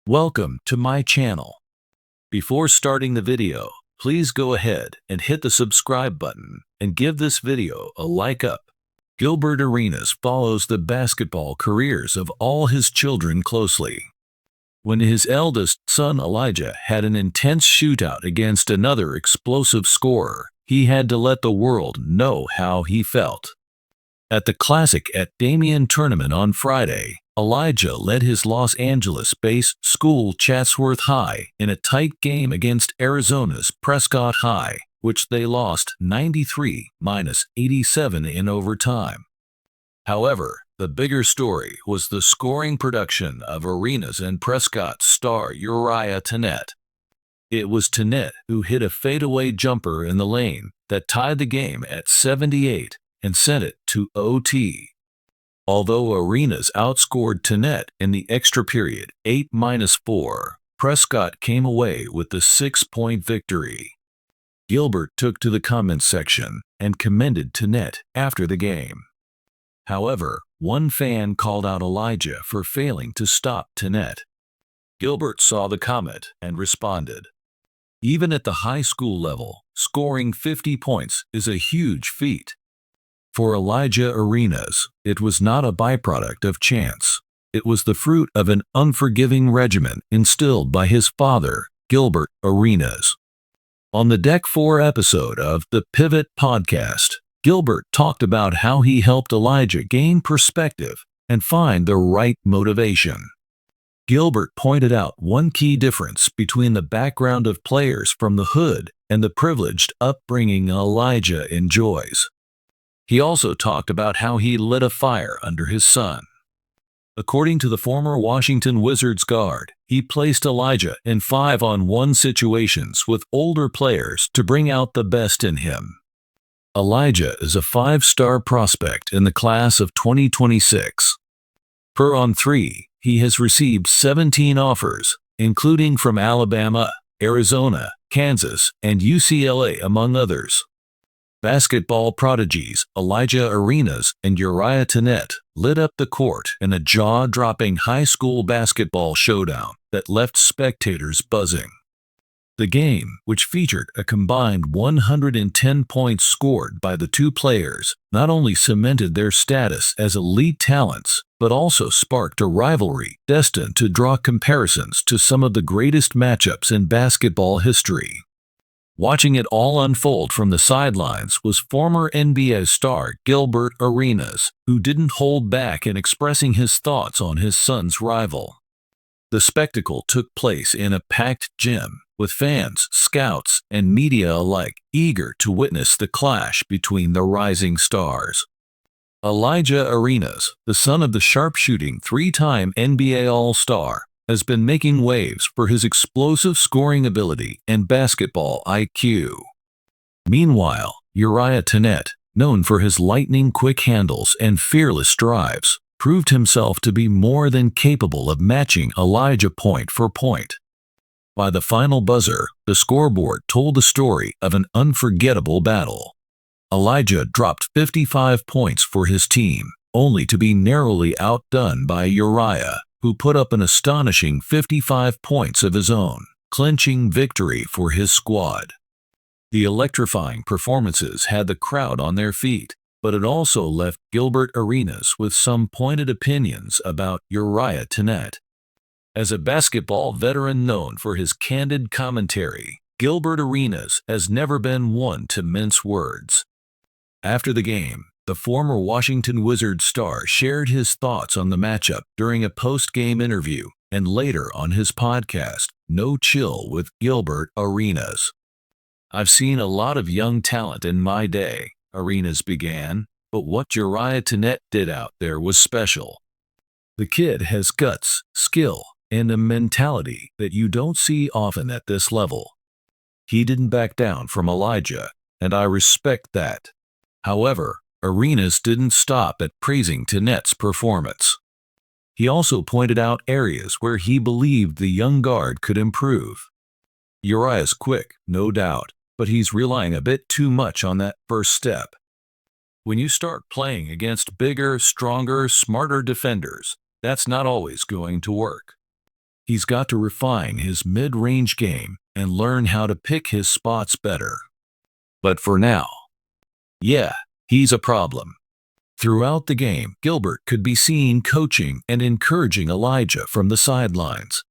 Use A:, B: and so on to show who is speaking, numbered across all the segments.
A: Welcome to my channel. Before starting the video, please go ahead and hit the subscribe button and give this video a like up. Gilbert Arenas follows the basketball careers of all his children closely. When his eldest son Alijah had an intense shootout against another explosive scorer, he had to let the world know how he felt. At the Classic at Damien tournament on Friday, Alijah led his Los Angeles-based school Chatsworth High in a tight game against Arizona's Prescott High, which they lost 93-87 in overtime. However, the bigger story was the scoring production of Arenas and Prescott's star Uriah Tenet. It was Tenet who hit a fadeaway jumper in the lane that tied the game at 78 and sent it to OT. Although Arenas outscored Tenet in the extra period 8-4, Prescott came away with the 6-point victory. Gilbert took to the comments section and commended Tenet after the game. However, one fan called out Alijah for failing to stop Tenet. Gilbert saw the comment and responded, "Even at the high school level, scoring 50 points is a huge feat." For Alijah Arenas, it was not a byproduct of chance. It was the fruit of an unforgiving regimen instilled by his father, Gilbert Arenas. On the Deck 4 episode of the Pivot podcast, Gilbert talked about how he helped Alijah gain perspective and find the right motivation. Gilbert pointed out one key difference between the background of players from the hood and the privileged upbringing Alijah enjoys. He also talked about how he lit a fire under his son. According to the former Washington Wizards guard, he placed Alijah in 5-on-1 situations with older players to bring out the best in him. Alijah is a 5-star prospect in the class of 2026. Per On3, he has received 17 offers, including from Alabama, Arizona, Kansas, and UCLA, among others. Basketball prodigies Alijah Arenas and Uriah Tenet lit up the court in a jaw-dropping high school basketball showdown that left spectators buzzing. The game, which featured a combined 110 points scored by the two players, not only cemented their status as elite talents, but also sparked a rivalry destined to draw comparisons to some of the greatest matchups in basketball history. Watching it all unfold from the sidelines was former NBA star Gilbert Arenas, who didn't hold back in expressing his thoughts on his son's rival. The spectacle took place in a packed gym, with fans, scouts, and media alike eager to witness the clash between the rising stars. Alijah Arenas, the son of the sharpshooting 3-time NBA All-Star, has been making waves for his explosive scoring ability and basketball IQ. Meanwhile, Uriah Tenet, known for his lightning-quick handles and fearless drives, proved himself to be more than capable of matching Alijah point for point. By the final buzzer, the scoreboard told the story of an unforgettable battle. Alijah dropped 55 points for his team, only to be narrowly outdone by Uriah, who put up an astonishing 55 points of his own, clinching victory for his squad. The electrifying performances had the crowd on their feet, but it also left Gilbert Arenas with some pointed opinions about Uriah Tenet. As a basketball veteran known for his candid commentary, Gilbert Arenas has never been one to mince words. After the game, the former Washington Wizards star shared his thoughts on the matchup during a post-game interview and later on his podcast, No Chill with Gilbert Arenas. "I've seen a lot of young talent in my day," Arenas began, "but what Uriah Tenet did out there was special. The kid has guts, skill, and a mentality that you don't see often at this level. He didn't back down from Alijah, and I respect that." However, Arenas didn't stop at praising Tenet's performance. He also pointed out areas where he believed the young guard could improve. "Uriah's quick, no doubt, but he's relying a bit too much on that first step. When you start playing against bigger, stronger, smarter defenders, that's not always going to work. He's got to refine his mid-range game and learn how to pick his spots better. But for now, yeah, he's a problem. Throughout the game, Gilbert could be seen coaching and encouraging Alijah from the sidelines.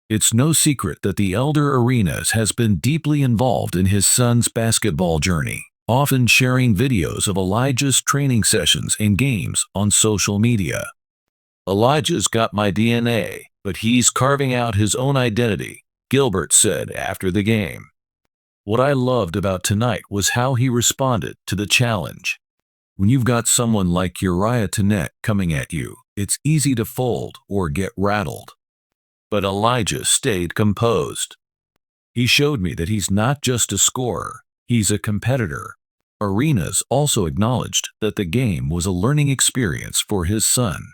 A: It's no secret that the elder Arenas has been deeply involved in his son's basketball journey, often sharing videos of Alijah's training sessions and games on social media. "Elijah's got my DNA, but he's carving out his own identity," Gilbert said after the game. "What I loved about tonight was how he responded to the challenge. When you've got someone like Uriah Tenet coming at you, it's easy to fold or get rattled. But Alijah stayed composed. He showed me that he's not just a scorer, he's a competitor." Arenas also acknowledged that the game was a learning experience for his son.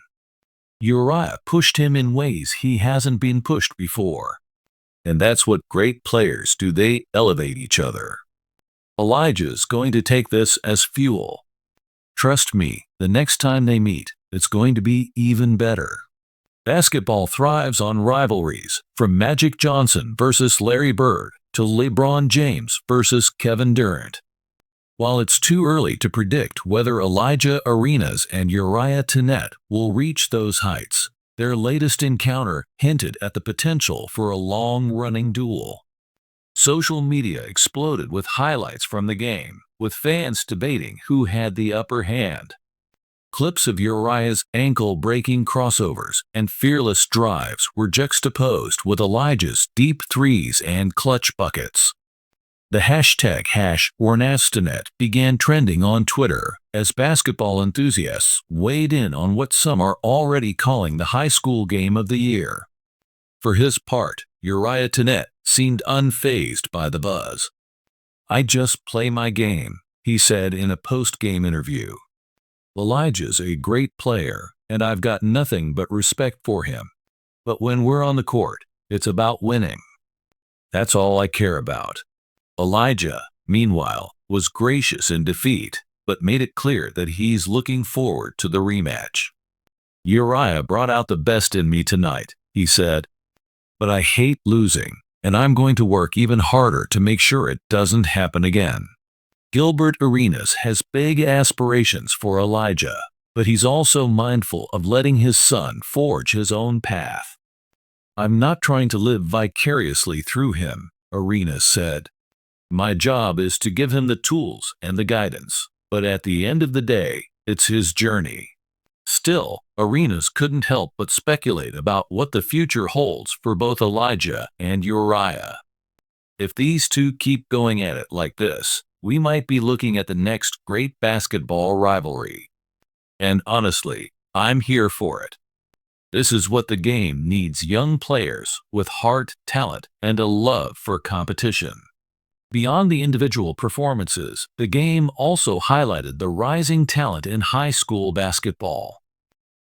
A: Uriah pushed him in ways he hasn't been pushed before. And that's what great players do, they elevate each other. Elijah's going to take this as fuel. Trust me, the next time they meet, it's going to be even better. Basketball thrives on rivalries, from Magic Johnson versus Larry Bird to LeBron James versus Kevin Durant. While it's too early to predict whether Alijah Arenas and Uriah Tenet will reach those heights, their latest encounter hinted at the potential for a long-running duel. Social media exploded with highlights from the game, with fans debating who had the upper hand. Clips of Uriah's ankle-breaking crossovers and fearless drives were juxtaposed with Elijah's deep threes and clutch buckets. The hashtag #WarNasTenet began trending on Twitter as basketball enthusiasts weighed in on what some are already calling the high school game of the year. For his part, Uriah Tenet seemed unfazed by the buzz. "I just play my game," he said in a post-game interview. "Elijah's a great player, and I've got nothing but respect for him. But when we're on the court, it's about winning. That's all I care about." Alijah, meanwhile, was gracious in defeat, but made it clear that he's looking forward to the rematch. "Uriah brought out the best in me tonight," he said. "But I hate losing, and I'm going to work even harder to make sure it doesn't happen again." Gilbert Arenas has big aspirations for Alijah, but he's also mindful of letting his son forge his own path. "I'm not trying to live vicariously through him," Arenas said. "My job is to give him the tools and the guidance, but at the end of the day, it's his journey." Still, Arenas couldn't help but speculate about what the future holds for both Alijah and Uriah. If these two keep going at it like this, we might be looking at the next great basketball rivalry. And honestly, I'm here for it. This is what the game needs: young players with heart, talent, and a love for competition. Beyond the individual performances, the game also highlighted the rising talent in high school basketball.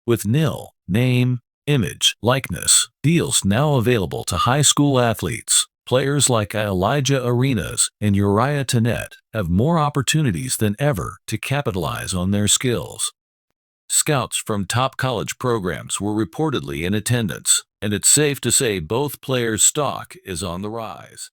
A: With nil, name, image, likeness deals now available to high school athletes, players like Alijah Arenas and Uriah Tenet have more opportunities than ever to capitalize on their skills. Scouts from top college programs were reportedly in attendance, and it's safe to say both players' stock is on the rise.